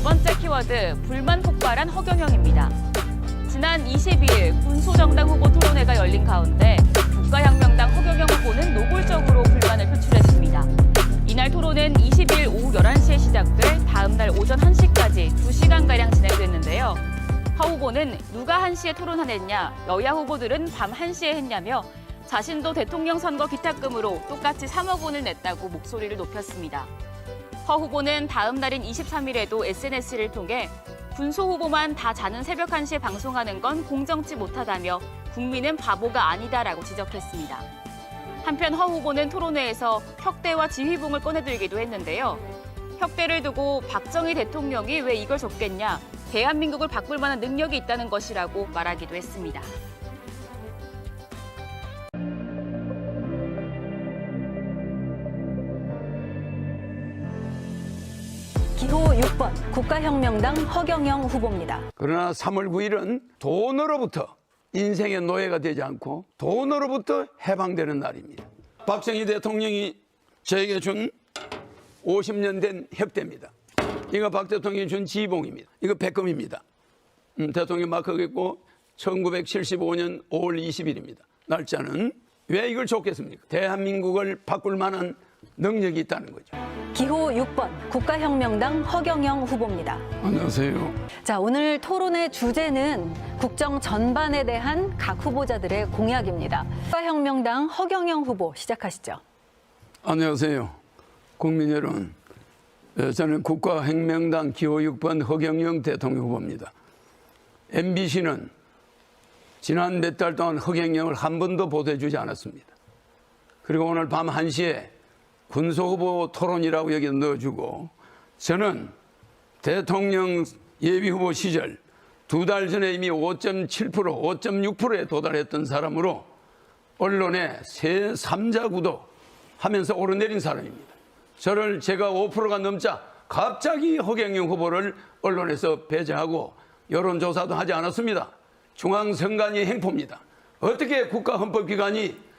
번째 키워드, 불만 폭발한 허경영입니다. 지난 22일 군소정당 후보 토론회가 열린 가운데 국가혁명당 허경영 후보는 노골적으로 불만을 표출했습니다. 이날 토론은 22일 오후 11시에 시작돼 다음 날 오전 1시까지 2시간가량 진행됐는데요. 허 후보는 누가 1시에 토론하냈냐, 여야 후보들은 밤 1시에 했냐며 자신도 대통령 선거 기탁금으로 똑같이 3억 원을 냈다고 목소리를 높였습니다. 허 후보는 다음 날인 23일에도 SNS를 통해 군소 후보만 다 자는 새벽 1시에 방송하는 건 공정치 못하다며 국민은 바보가 아니다라고 지적했습니다. 한편 허 후보는 토론회에서 혁대와 지휘봉을 꺼내들기도 했는데요. 혁대를 두고 박정희 대통령이 왜 이걸 줬겠냐, 대한민국을 바꿀 만한 능력이 있다는 것이라고 말하기도 했습니다. 기호 6번 국가혁명당 허경영 후보입니다. 그러나 3월 9일은 돈으로부터 인생의 노예가 되지 않고 돈으로부터 해방되는 날입니다. 박정희 대통령이 저에게 준 50년 된 혁대입니다. 이거 박 대통령이 준 지봉입니다. 이거 백금입니다. 대통령 마크가 있고 1975년 5월 20일입니다. 날짜는 왜 이걸 줬겠습니까? 대한민국을 바꿀 만한 능력이 있다는 거죠. 기호 6번 국가혁명당 허경영 후보입니다. 안녕하세요. 자, 오늘 토론의 주제는 국정 전반에 대한 각 후보자들의 공약입니다. 국가혁명당 허경영 후보 시작하시죠. 안녕하세요. 국민 여러분. 저는 국가혁명당 기호 6번 허경영 대통령 후보입니다. MBC는 지난 몇 달 동안 허경영을 한 번도 보도해주지 않았습니다. 그리고 오늘 밤 1시에 군소후보 토론이라고 여기 넣어주고, 저는 대통령 예비후보 시절 2달 전에 이미 5.7%, 5.6%에 도달했던 사람으로 언론에 새 3자 구도 하면서 오르내린 사람입니다. 저를 제가 5%가 넘자 갑자기 허경영 후보를 언론에서 배제하고 여론조사도 하지 않았습니다. 중앙선관위 행포입니다. 어떻게 국가헌법기관이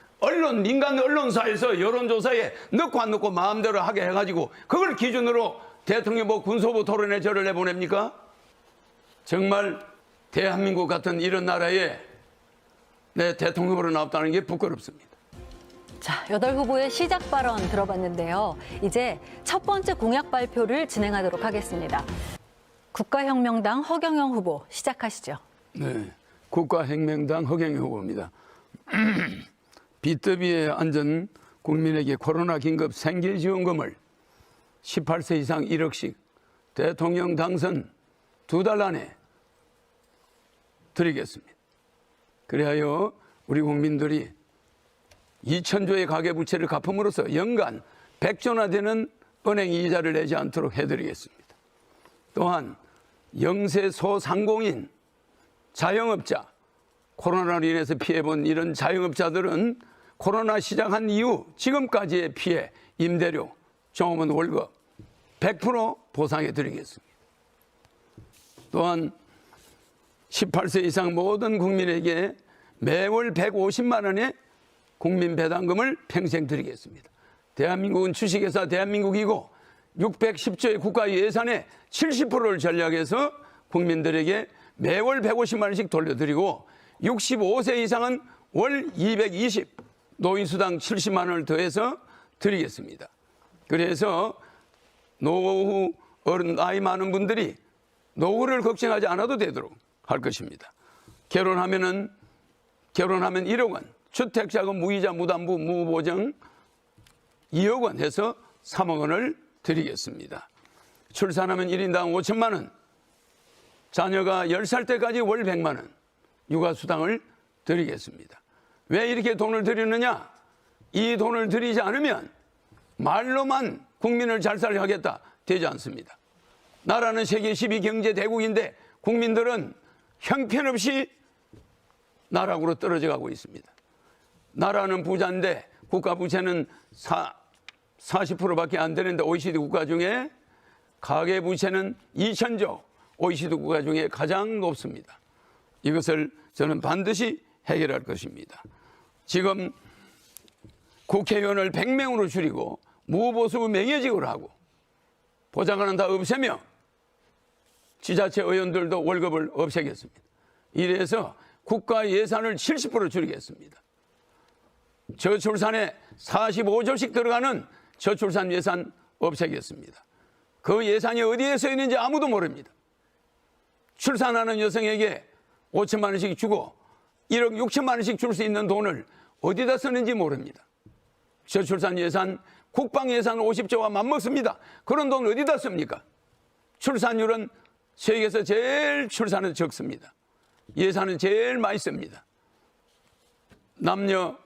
민간 언론사에서 여론조사에 넣고 안 넣고 마음대로 하게 해가지고 그걸 기준으로 대통령 군소후보 토론에 저를 내보냅니까? 정말 대한민국 같은 이런 나라에 내 대통령으로 나왔다는 게 부끄럽습니다. 자, 8후보의 시작 발언 들어봤는데요. 이제 첫 번째 공약 발표를 진행하도록 하겠습니다. 국가혁명당 허경영 후보 시작하시죠. 네, 국가혁명당 허경영 후보입니다. 비대비에 앉은 국민에게 코로나 긴급 생계지원금을 18세 이상 1억씩 대통령 당선 2달 안에 드리겠습니다. 그리하여 우리 국민들이 2,000조의 가계부채를 갚음으로써 연간 100조나 되는 은행 이자를 내지 않도록 해드리겠습니다. 또한 영세 소상공인, 자영업자, 코로나로 인해서 피해본 이런 자영업자들은 코로나 시작한 이후 지금까지의 피해, 임대료, 종업원 월급 100% 보상해 드리겠습니다. 또한 18세 이상 모든 국민에게 매월 150만 원의 국민 배당금을 평생 드리겠습니다. 대한민국은 주식회사 대한민국이고 610조의 국가 예산의 70%를 전략해서 국민들에게 매월 150만 원씩 돌려드리고 65세 이상은 월 220, 노인수당 70만 원을 더해서 드리겠습니다. 그래서 노후 나이 많은 분들이 노후를 걱정하지 않아도 되도록 할 것입니다. 결혼하면 1억 원, 주택자금 무이자 무담보 무보정 2억 원 해서 3억 원을 드리겠습니다. 출산하면 1인당 5천만 원, 자녀가 10살 때까지 월 100만 원 육아수당을 드리겠습니다. 왜 이렇게 돈을 드리느냐? 이 돈을 드리지 않으면 말로만 국민을 잘 살게 하겠다 되지 않습니다. 나라는 세계 10위 경제 대국인데 국민들은 형편없이 나락으로 떨어져 가고 있습니다. 나라는 부자인데 국가 부채는 40%밖에 안 되는데 OECD 국가 중에 가계 부채는 2,000조, OECD 국가 중에 가장 높습니다. 이것을 저는 반드시 해결할 것입니다. 지금 국회의원을 100명으로 줄이고 무보수 명예직으로 하고 보좌관은 다 없애며 지자체 의원들도 월급을 없애겠습니다. 이래서 국가 예산을 70% 줄이겠습니다. 저출산에 45조씩 들어가는 저출산 예산 없애겠습니다. 그 예산이 어디에 써 있는지 아무도 모릅니다. 출산하는 여성에게 5천만 원씩 주고 1억 6천만 원씩 줄 수 있는 돈을 어디다 쓰는지 모릅니다. 저출산 예산, 국방 예산 50조와 맞먹습니다. 그런 돈 어디다 씁니까? 출산율은 세계에서 제일 출산은 적습니다. 예산은 제일 많이 씁니다. 남녀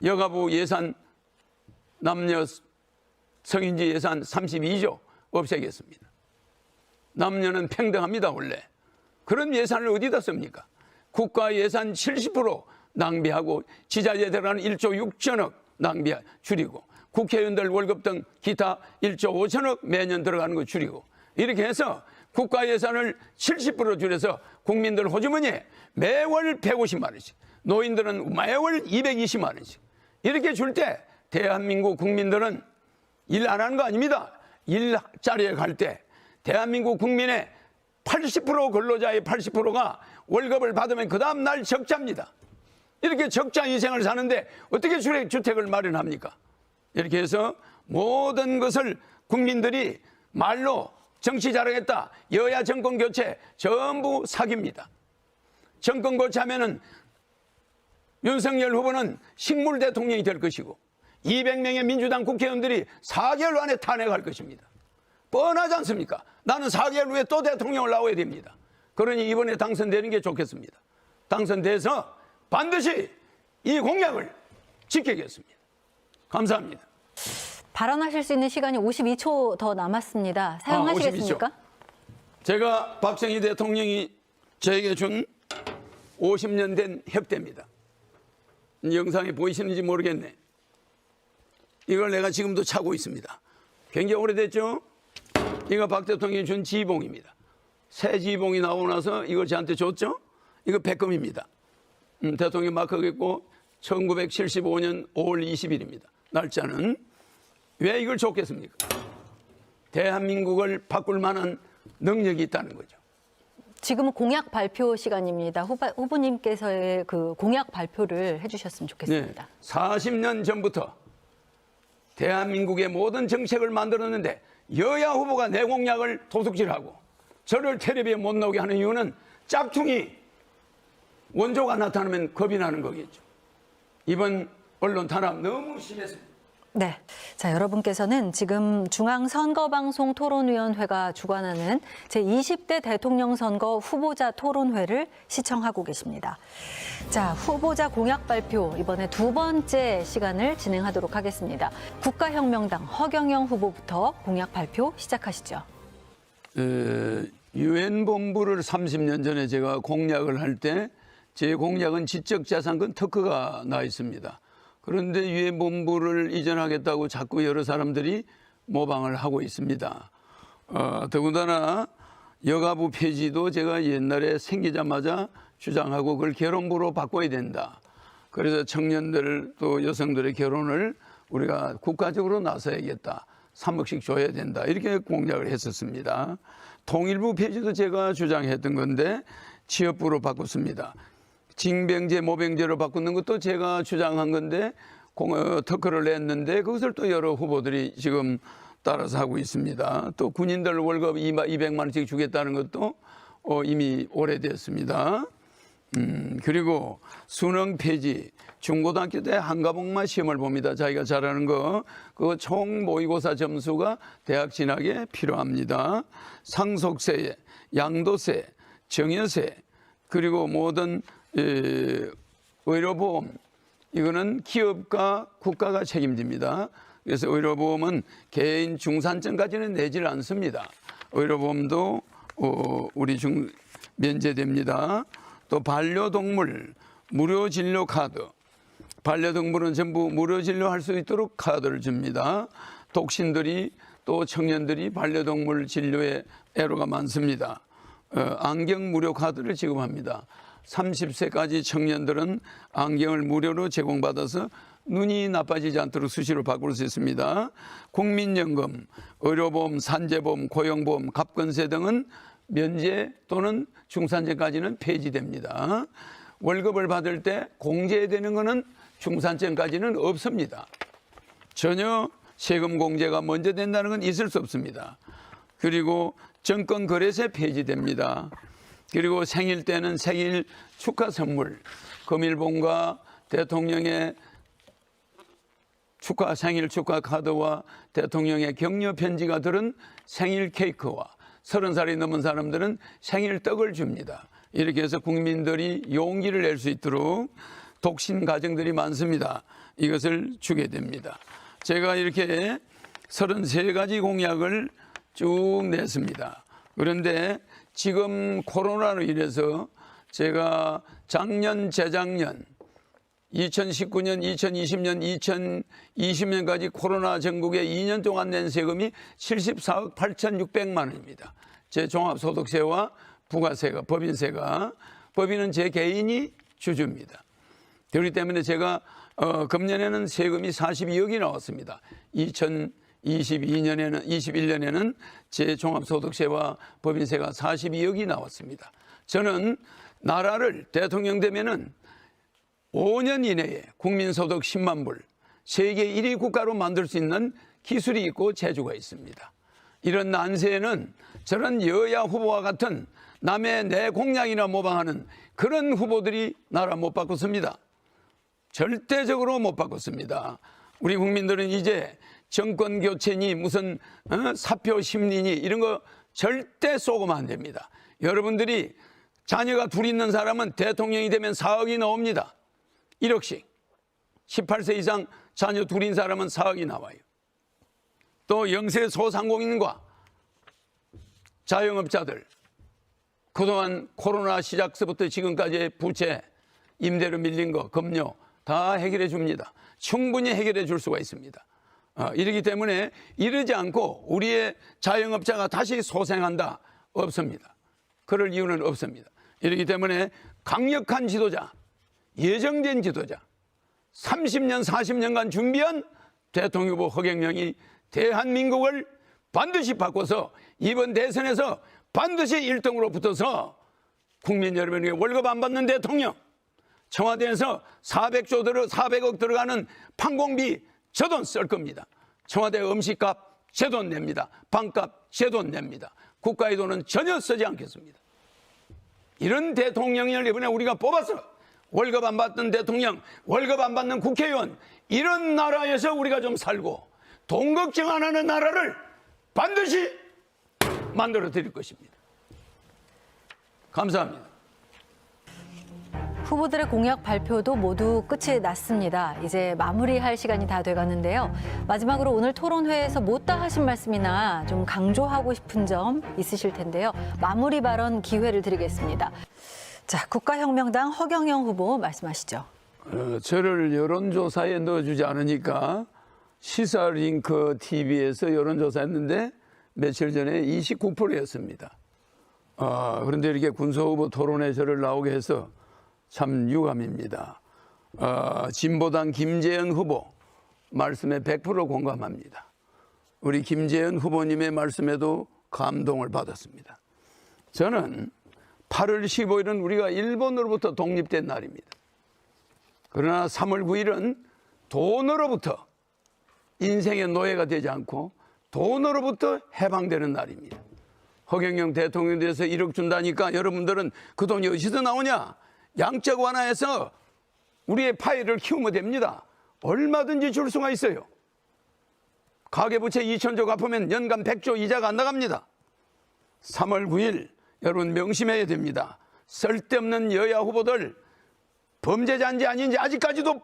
여가부 예산, 남녀 성인지 예산 32조 없애겠습니다. 남녀는 평등합니다, 원래. 그런 예산을 어디다 씁니까? 국가 예산 70% 낭비하고 지자체에 들어가는 1조 6천억 줄이고 국회의원들 월급 등 기타 1조 5천억 매년 들어가는 거 줄이고 이렇게 해서 국가 예산을 70% 줄여서 국민들 호주머니에 매월 150만 원씩, 노인들은 매월 220만 원씩 이렇게 줄 때 대한민국 국민들은 일 안 하는 거 아닙니다. 일자리에 갈 때 대한민국 국민의 80% 근로자의 80%가 월급을 받으면 그 다음 날 적자입니다. 이렇게 적자 인생을 사는데 어떻게 주택을 마련합니까? 이렇게 해서 모든 것을 국민들이 말로 정치 자랑했다, 여야 정권 교체 전부 사기입니다. 정권 교체하면은 윤석열 후보는 식물 대통령이 될 것이고 200명의 민주당 국회의원들이 4개월 안에 탄핵할 것입니다. 뻔하지 않습니까? 나는 4개월 후에 또 대통령을 나와야 됩니다. 그러니 이번에 당선되는 게 좋겠습니다. 당선돼서 반드시 이 공약을 지키겠습니다. 감사합니다. 발언하실 수 있는 시간이 52초 더 남았습니다. 사용하시겠습니까? 52초. 제가 박정희 대통령이 저에게 준 50년 된 협대입니다. 영상에 보이시는지 모르겠네. 이걸 내가 지금도 차고 있습니다. 굉장히 오래됐죠? 이거 박 대통령이 준 지봉입니다. 새 지봉이 나오고 나서 이걸 저한테 줬죠? 이거 백금입니다. 대통령 마크가 있고 1975년 5월 20일입니다. 날짜는. 왜 이걸 줬겠습니까? 대한민국을 바꿀 만한 능력이 있다는 거죠. 지금은 공약 발표 시간입니다. 후보님께서의 그 공약 발표를 해주셨으면 좋겠습니다. 네, 40년 전부터 대한민국의 모든 정책을 만들었는데 여야 후보가 내 공약을 도둑질하고 저를 텔레비에 못 나오게 하는 이유는 짝퉁이 원조가 나타나면 겁이 나는 거겠죠. 이번 언론 탄압 너무 심했습니다. 네. 자, 여러분께서는 지금 중앙선거방송 토론위원회가 주관하는 제20대 대통령 선거 후보자 토론회를 시청하고 계십니다. 자, 후보자 공약 발표 이번에 두 번째 시간을 진행하도록 하겠습니다. 국가혁명당 허경영 후보부터 공약 발표 시작하시죠. 유엔 본부를 30년 전에 제가 공약을 할 때 제 공약은 지적자산권 특허가 나 있습니다. 그런데 유엔 본부를 이전하겠다고 자꾸 여러 사람들이 모방을 하고 있습니다. 더군다나 여가부 폐지도 제가 옛날에 생기자마자 주장하고 그걸 결혼부로 바꿔야 된다. 그래서 청년들 또 여성들의 결혼을 우리가 국가적으로 나서야겠다. 3억씩 줘야 된다. 이렇게 공약을 했었습니다. 통일부 폐지도 제가 주장했던 건데 취업부로 바꿨습니다. 징병제, 모병제로 바꾸는 것도 제가 주장한 건데 특허를 냈는데 그것을 또 여러 후보들이 지금 따라서 하고 있습니다. 또 군인들 월급 200만 원씩 주겠다는 것도 이미 오래됐습니다. 그리고 수능 폐지, 중고등학교 때 한 과목만 시험을 봅니다. 자기가 잘하는 거, 그거 총 모의고사 점수가 대학 진학에 필요합니다. 상속세, 양도세, 증여세, 그리고 모든 의료보험, 이거는 기업과 국가가 책임집니다. 그래서 의료보험은 개인 중산층까지는 내지를 않습니다. 의료보험도 우리 면제됩니다. 또 반려동물 무료 진료 카드, 반려동물은 전부 무료 진료할 수 있도록 카드를 줍니다. 독신들이 또 청년들이 반려동물 진료에 애로가 많습니다. 안경 무료 카드를 지급합니다. 30세까지 청년들은 안경을 무료로 제공받아서 눈이 나빠지지 않도록 수시로 바꿀 수 있습니다. 국민연금, 의료보험, 산재보험, 고용보험, 갑근세 등은 면제 또는 중산층까지는 폐지됩니다. 월급을 받을 때 공제되는 것은 중산층까지는 없습니다. 전혀 세금 공제가 먼저 된다는 건 있을 수 없습니다. 그리고 정권 거래세 폐지됩니다. 그리고 생일 때는 생일 축하 선물, 금일봉과 대통령의 생일 축하 카드와 대통령의 격려 편지가 들은 생일 케이크와 30살이 넘은 사람들은 생일 떡을 줍니다. 이렇게 해서 국민들이 용기를 낼 수 있도록 독신 가정들이 많습니다. 이것을 주게 됩니다. 제가 이렇게 33가지 공약을 쭉 냈습니다. 그런데 지금 코로나로 인해서 제가 작년, 재작년 2019년, 2020년, 2020년까지 코로나 전국에 2년 동안 낸 세금이 74억 8,600만 원입니다. 제 종합소득세와 부가세가, 법인은 제 개인이 주주입니다. 그렇기 때문에 제가 금년에는 세금이 42억이 나왔습니다. 21년에는 제 종합소득세와 법인세가 42억이 나왔습니다. 저는 나라를 대통령 되면은 5년 이내에 국민소득 10만 불, 세계 1위 국가로 만들 수 있는 기술이 있고 재주가 있습니다. 이런 난세에는 저런 여야 후보와 같은 남의 내 공약이나 모방하는 그런 후보들이 나라 못 바꿨습니다. 절대적으로 못 바꿨습니다. 우리 국민들은 이제 정권 교체니 무슨 사표 심리니 이런 거 절대 쏘고만 안 됩니다. 여러분들이 자녀가 둘 있는 사람은 대통령이 되면 4억이 나옵니다. 1억씩. 18세 이상 자녀 둘인 사람은 4억이 나와요. 또 영세 소상공인과 자영업자들 그동안 코로나 시작서부터 지금까지의 부채, 임대료 밀린 거, 금료 다 해결해 줍니다. 충분히 해결해 줄 수가 있습니다. 이러기 때문에 이러지 않고 우리의 자영업자가 다시 소생한다? 없습니다. 그럴 이유는 없습니다. 이러기 때문에 강력한 지도자, 예정된 지도자, 30년, 40년간 준비한 대통령 후보 허경영이 대한민국을 반드시 바꿔서 이번 대선에서 반드시 1등으로 붙어서 국민 여러분에게 월급 안 받는 대통령, 청와대에서 400억 들어가는 판공비 제 돈 쓸 겁니다. 청와대 음식값 제 돈 냅니다. 방값 제 돈 냅니다. 국가의 돈은 전혀 쓰지 않겠습니다. 이런 대통령을 이번에 우리가 뽑아서 월급 안 받는 대통령, 월급 안 받는 국회의원, 이런 나라에서 우리가 좀 살고 돈 걱정 안 하는 나라를 반드시 만들어 드릴 것입니다. 감사합니다. 후보들의 공약 발표도 모두 끝이 났습니다. 이제 마무리할 시간이 다 돼가는데요. 마지막으로 오늘 토론회에서 못다 하신 말씀이나 좀 강조하고 싶은 점 있으실 텐데요. 마무리 발언 기회를 드리겠습니다. 자, 국가혁명당 허경영 후보 말씀하시죠. 저를 여론조사에 넣어주지 않으니까 시사링크 TV에서 여론조사했는데 며칠 전에 29%였습니다. 그런데 이렇게 군소후보 토론에 저를 나오게 해서 참 유감입니다. 진보당 김재현 후보 말씀에 100% 공감합니다. 우리 김재현 후보님의 말씀에도 감동을 받았습니다. 저는 8월 15일은 우리가 일본으로부터 독립된 날입니다. 그러나 3월 9일은 돈으로부터 인생의 노예가 되지 않고 돈으로부터 해방되는 날입니다. 허경영 대통령에 대해서 1억 준다니까 여러분들은 그 돈이 어디서 나오냐? 양적 완화해서 우리의 파이를 키우면 됩니다. 얼마든지 줄 수가 있어요. 가계부채 2,000조 갚으면 연간 100조 이자가 안 나갑니다. 3월 9일 여러분 명심해야 됩니다. 쓸데없는 여야 후보들 범죄자인지 아닌지 아직까지도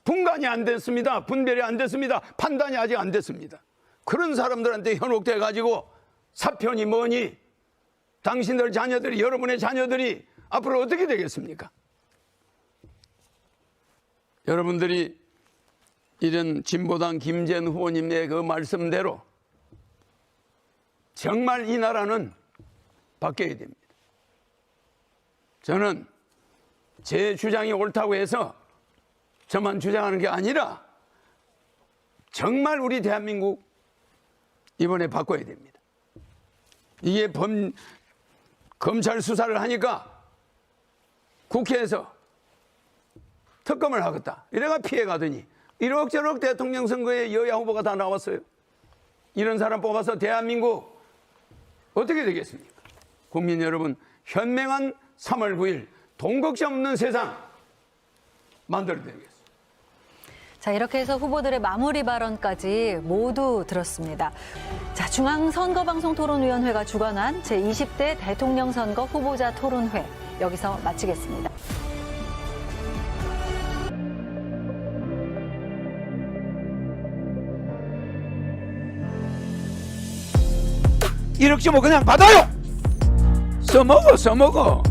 분간이 안 됐습니다. 분별이 안 됐습니다. 판단이 아직 안 됐습니다. 그런 사람들한테 현혹돼 가지고 사표니 뭐니 당신들 자녀들이 여러분의 자녀들이 앞으로 어떻게 되겠습니까? 여러분들이 이런 진보당 김재현 후보님의 그 말씀대로 정말 이 나라는 바뀌어야 됩니다. 저는 제 주장이 옳다고 해서 저만 주장하는 게 아니라 정말 우리 대한민국 이번에 바꿔야 됩니다. 이게 검찰 수사를 하니까 국회에서 특검을 하겠다. 이래가 피해가더니 이럭저럭 대통령 선거에 여야 후보가 다 나왔어요. 이런 사람 뽑아서 대한민국 어떻게 되겠습니까? 국민 여러분, 현명한 3월 9일 돈 걱정 없는 세상 만들어드리겠습니다. 자, 이렇게 해서 후보들의 마무리 발언까지 모두 들었습니다. 자, 중앙선거방송토론위원회가 주관한 제20대 대통령 선거 후보자 토론회 여기서 마치겠습니다. 이렇게 뭐 그냥 받아요. 써먹어.